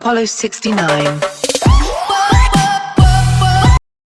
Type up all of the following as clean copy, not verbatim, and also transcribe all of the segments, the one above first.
Apollo 69.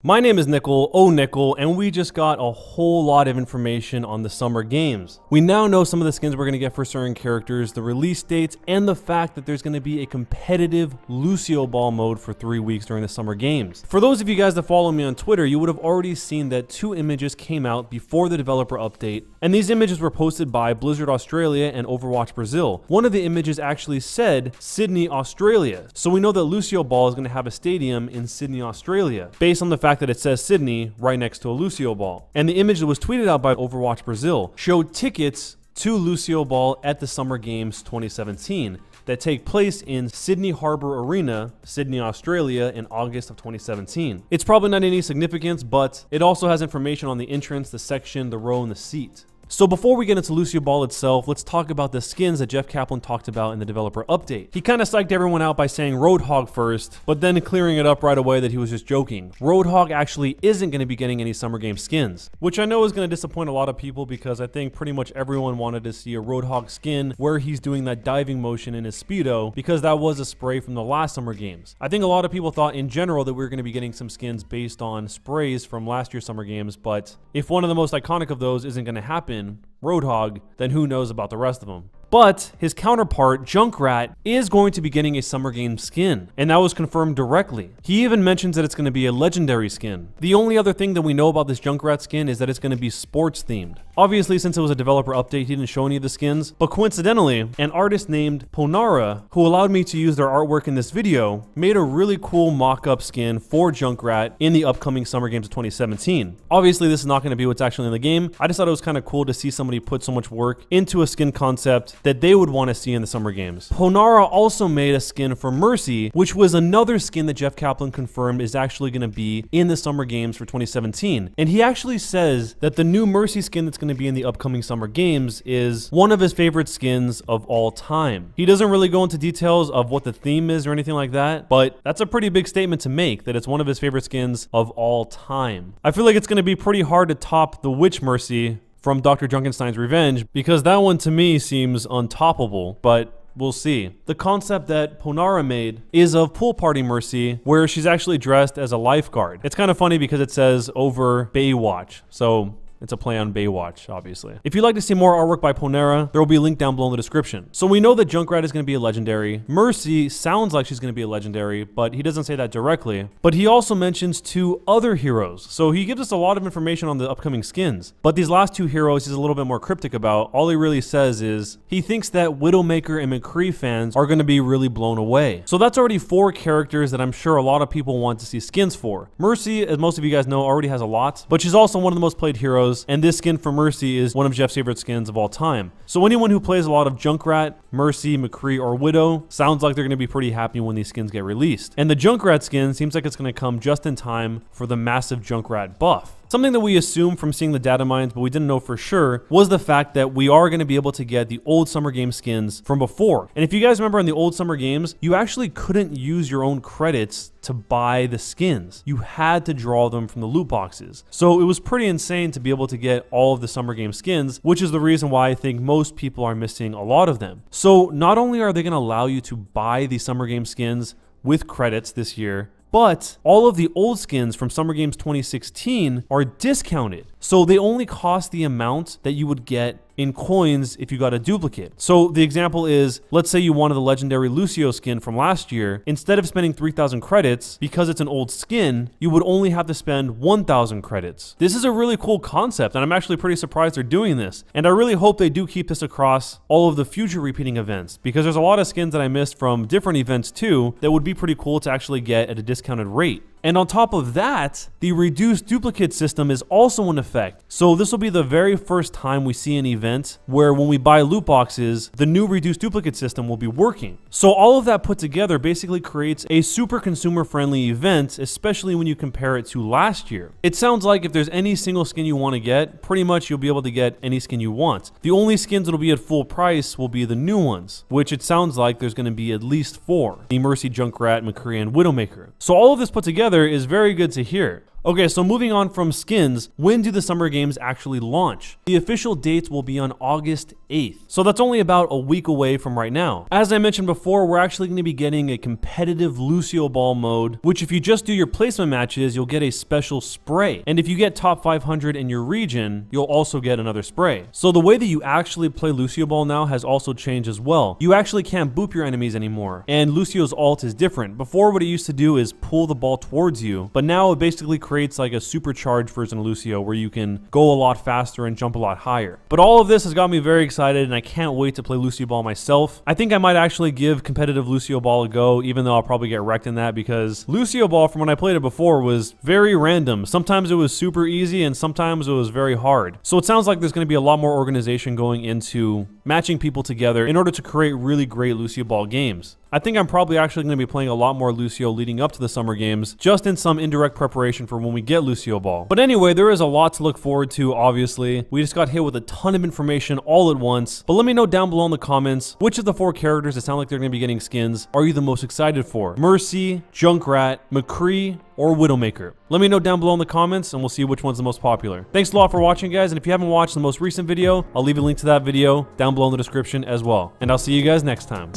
My name is Nickel, Nickel, and we just got a whole lot of information on the Summer Games. We now know some of the skins we're going to get for certain characters, the release dates, and the fact that there's going to be a competitive Lucio Ball mode for 3 weeks during the Summer Games. For those of you guys that follow me on Twitter, you would have already seen that 2 images came out before the developer update, and these images were posted by Blizzard Australia and Overwatch Brazil. One of the images actually said Sydney, Australia, so we know that Lucio Ball is going to have a stadium in Sydney, Australia, based on the fact that it says Sydney right next to a Lucio Ball. And the image that was tweeted out by Overwatch Brazil showed tickets to Lucio Ball at the Summer Games 2017 that take place in Sydney Harbour Arena, Sydney, Australia in August of 2017. It's probably not any significance, but it also has information on the entrance, the section, the row, and the seat. So before we get into Lucio Ball itself, let's talk about the skins that Jeff Kaplan talked about in the developer update. He kind of psyched everyone out by saying Roadhog first, but then clearing it up right away that he was just joking. Roadhog actually isn't going to be getting any Summer Game skins, which I know is going to disappoint a lot of people because I think pretty much everyone wanted to see a Roadhog skin where he's doing that diving motion in his Speedo, because that was a spray from the last Summer Games. I think a lot of people thought in general that we were going to be getting some skins based on sprays from last year's Summer Games, but if one of the most iconic of those isn't going to happen, Roadhog, then who knows about the rest of them. But his counterpart, Junkrat, is going to be getting a Summer Game skin, and that was confirmed directly. He even mentions that it's going to be a legendary skin. The only other thing that we know about this Junkrat skin is that it's going to be sports themed. Obviously, since it was a developer update, he didn't show any of the skins, but coincidentally, an artist named Ponara, who allowed me to use their artwork in this video, made a really cool mock-up skin for Junkrat in the upcoming Summer Games of 2017. Obviously, this is not going to be what's actually in the game. I just thought it was kind of cool to see somebody put so much work into a skin concept that they would want to see in the Summer Games. Ponara also made a skin for Mercy, which was another skin that Jeff Kaplan confirmed is actually going to be in the Summer Games for 2017. And he actually says that the new Mercy skin that's going to be in the upcoming Summer Games is one of his favorite skins of all time. He doesn't really go into details of what the theme is or anything like that, but that's a pretty big statement to make, that it's one of his favorite skins of all time. I feel like it's going to be pretty hard to top the Witch Mercy from Dr. Junkenstein's Revenge, because that one to me seems untoppable, but we'll see. The concept that Ponara made is of Pool Party Mercy, where she's actually dressed as a lifeguard. It's kind of funny because it says over Baywatch, so it's a play on Baywatch, obviously. If you'd like to see more artwork by Ponara, there will be a link down below in the description. So we know that Junkrat is going to be a legendary. Mercy sounds like she's going to be a legendary, but he doesn't say that directly. But he also mentions 2 other heroes. So he gives us a lot of information on the upcoming skins. But these last 2 heroes he's a little bit more cryptic about. All he really says is he thinks that Widowmaker and McCree fans are going to be really blown away. So that's already 4 characters that I'm sure a lot of people want to see skins for. Mercy, as most of you guys know, already has a lot, but she's also one of the most played heroes. And this skin for Mercy is one of Jeff's favorite skins of all time. So anyone who plays a lot of Junkrat, Mercy, McCree, or Widow sounds like they're going to be pretty happy when these skins get released. And the Junkrat skin seems like it's going to come just in time for the massive Junkrat buff. Something that we assumed from seeing the data mines, but we didn't know for sure, was the fact that we are going to be able to get the old Summer Game skins from before. And if you guys remember in the old Summer Games, you actually couldn't use your own credits to buy the skins. You had to draw them from the loot boxes. So it was pretty insane to be able to get all of the Summer Game skins, which is the reason why I think most people are missing a lot of them. So not only are they going to allow you to buy the Summer Game skins with credits this year, but all of the old skins from Summer Games 2016 are discounted. So they only cost the amount that you would get in coins if you got a duplicate. So the example is, let's say you wanted the legendary Lucio skin from last year. Instead of spending 3,000 credits, because it's an old skin, you would only have to spend 1,000 credits. This is a really cool concept, and I'm actually pretty surprised they're doing this. And I really hope they do keep this across all of the future repeating events, because there's a lot of skins that I missed from different events too that would be pretty cool to actually get at a discounted rate. And on top of that, the reduced duplicate system is also in effect. So this will be the very first time we see an event where when we buy loot boxes, the new reduced duplicate system will be working. So all of that put together basically creates a super consumer friendly event, especially when you compare it to last year. It sounds like if there's any single skin you want to get, pretty much you'll be able to get any skin you want. The only skins that'll be at full price will be the new ones, which it sounds like there's going to be at least 4. The Mercy, Junkrat, McCree, and Widowmaker. So all of this put together is very good to hear. Okay, so moving on from skins, when do the Summer Games actually launch? The official dates will be on August 8th. So that's only about a week away from right now. As I mentioned before, before, we're actually going to be getting a competitive Lucio Ball mode, which if you just do your placement matches, you'll get a special spray. And if you get top 500 in your region, you'll also get another spray. So the way that you actually play Lucio Ball now has also changed as well. You actually can't boop your enemies anymore. And Lucio's ult is different. Before, what it used to do is pull the ball towards you, but now it basically creates like a supercharged version of Lucio where you can go a lot faster and jump a lot higher. But all of this has got me very excited, and I can't wait to play Lucio Ball myself. I think I might actually give competitive Lucio Ball a go, even though I'll probably get wrecked in that, because Lucio Ball, from when I played it before, was very random. Sometimes it was super easy and sometimes it was very hard. So it sounds like there's going to be a lot more organization going into matching people together in order to create really great Lucio Ball games. I think I'm probably actually going to be playing a lot more Lucio leading up to the summer games, just in some indirect preparation for when we get Lucio Ball. But anyway, there is a lot to look forward to, obviously. We just got hit with a ton of information all at once. But let me know down below in the comments, which of the 4 characters that sound like they're going to be getting skins are you the most excited for? Mercy, Junkrat, McCree, or Widowmaker? Let me know down below in the comments and we'll see which one's the most popular. Thanks a lot for watching, guys, and if you haven't watched the most recent video, I'll leave a link to that video down below in the description as well. And I'll see you guys next time.